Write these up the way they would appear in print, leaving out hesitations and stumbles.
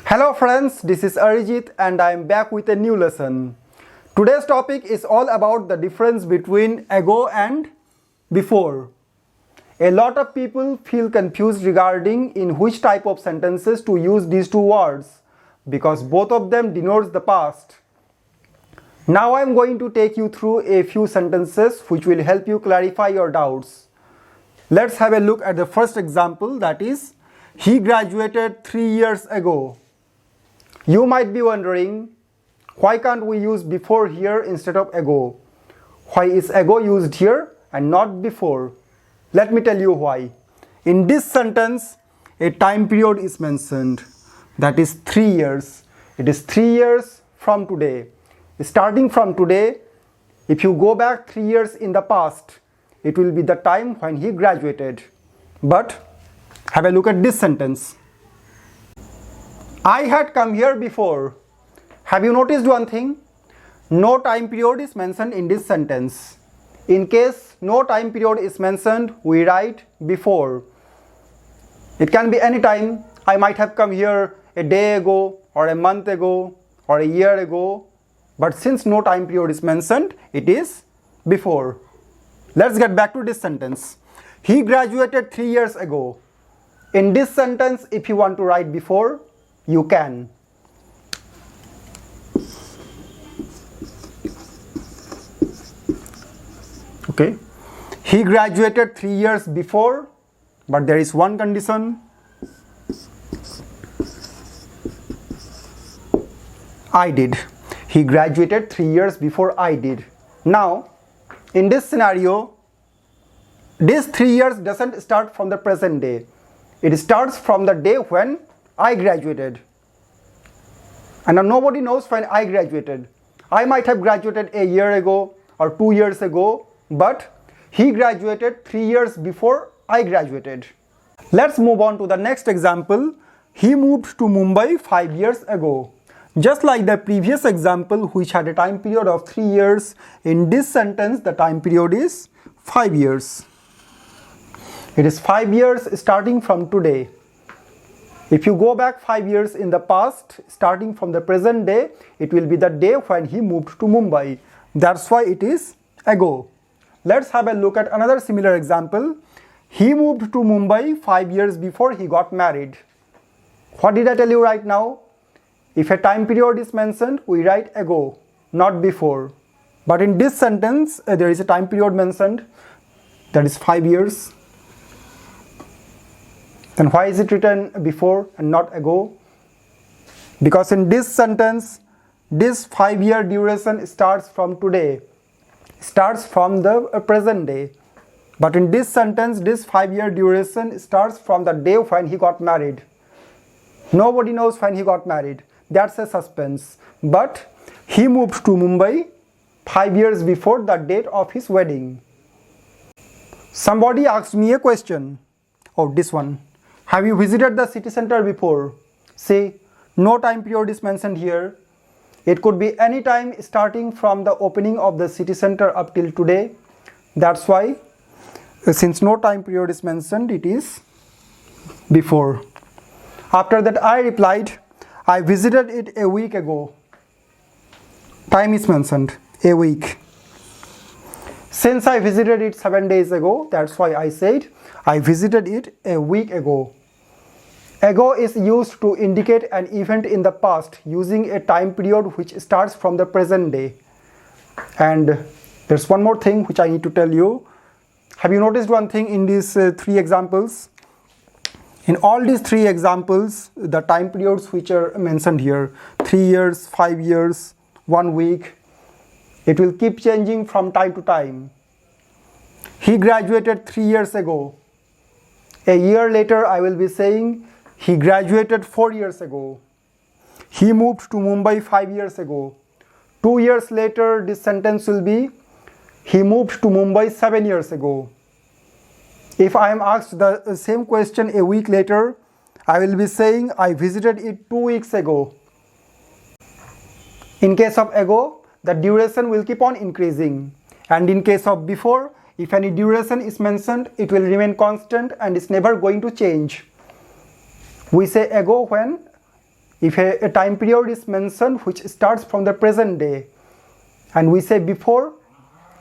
Hello friends, this is Arijit and I am back with a new lesson. Today's topic is all about the difference between ago and before. A lot of people feel confused regarding in which type of sentences to use these two words because both of them denotes the past. Now I am going to take you through a few sentences which will help you clarify your doubts. Let's have a look at the first example, that is, he graduated 3 years ago. You might be wondering, why can't we use before here instead of ago? Why is ago used here and not before? Let me tell you why. In this sentence, a time period is mentioned, that is 3 years. It is 3 years from today. Starting from today, if you go back 3 years in the past, it will be the time when he graduated. But have a look at this sentence. I had come here before. Have you noticed one thing? No time period is mentioned in this sentence. In case no time period is mentioned, we write before. It can be any time. I might have come here a day ago or a month ago or a year ago. But since no time period is mentioned, it is before. Let's get back to this sentence. He graduated 3 years ago. In this sentence, if you want to write before, you can. Okay. He graduated 3 years before, but there is one condition. I did. He graduated 3 years before I did. Now, in this scenario, this 3 years doesn't start from the present day. It starts from the day when I graduated. And now nobody knows when I graduated. I might have graduated a year ago or 2 years ago, but he graduated 3 years before I graduated. Let's move on to the next example. He moved to Mumbai 5 years ago. Just like the previous example which had a time period of 3 years, in this sentence the time period is 5 years. It is 5 years starting from today. If you go back 5 years in the past, starting from the present day, it will be the day when he moved to Mumbai. That's why it is ago. Let's have a look at another similar example. He moved to Mumbai 5 years before he got married. What did I tell you right now? If a time period is mentioned, we write ago, not before. But in this sentence, there is a time period mentioned, that is 5 years. Then why is it written before and not ago? Because in this sentence, this 5-year duration starts from today, starts from the present day. But in this sentence, this 5-year duration starts from the day when he got married. Nobody knows when he got married. That's a suspense. But he moved to Mumbai 5 years before the date of his wedding. Somebody asked me a question. Oh, this one. Have you visited the city center before? See, no time period is mentioned here. It could be any time starting from the opening of the city center up till today. That's why, since no time period is mentioned, it is before. After that, I replied, I visited it a week ago. Time is mentioned, a week. Since I visited it 7 days ago, that's why I said I visited it a week ago. Ago is used to indicate an event in the past using a time period which starts from the present day. And there's one more thing which I need to tell you. Have you noticed one thing in these 3 examples? In all these 3 examples, the time periods which are mentioned here, 3 years, 5 years, 1 week, it will keep changing from time to time. He graduated 3 years ago. A year later, I will be saying he graduated 4 years ago. He moved to Mumbai 5 years ago. 2 years later, this sentence will be he moved to Mumbai 7 years ago. If I am asked the same question a week later, I will be saying I visited it 2 weeks ago. In case of ago, the duration will keep on increasing. And in case of before, if any duration is mentioned, it will remain constant and is never going to change. We say ago when if a time period is mentioned which starts from the present day, and we say before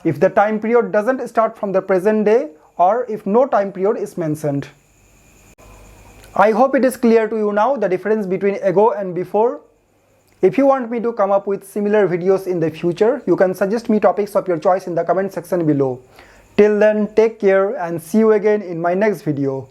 if the time period doesn't start from the present day or if no time period is mentioned. I hope it is clear to you now the difference between ago and before. If you want me to come up with similar videos in the future, you can suggest me topics of your choice in the comment section below. Till then, take care and see you again in my next video.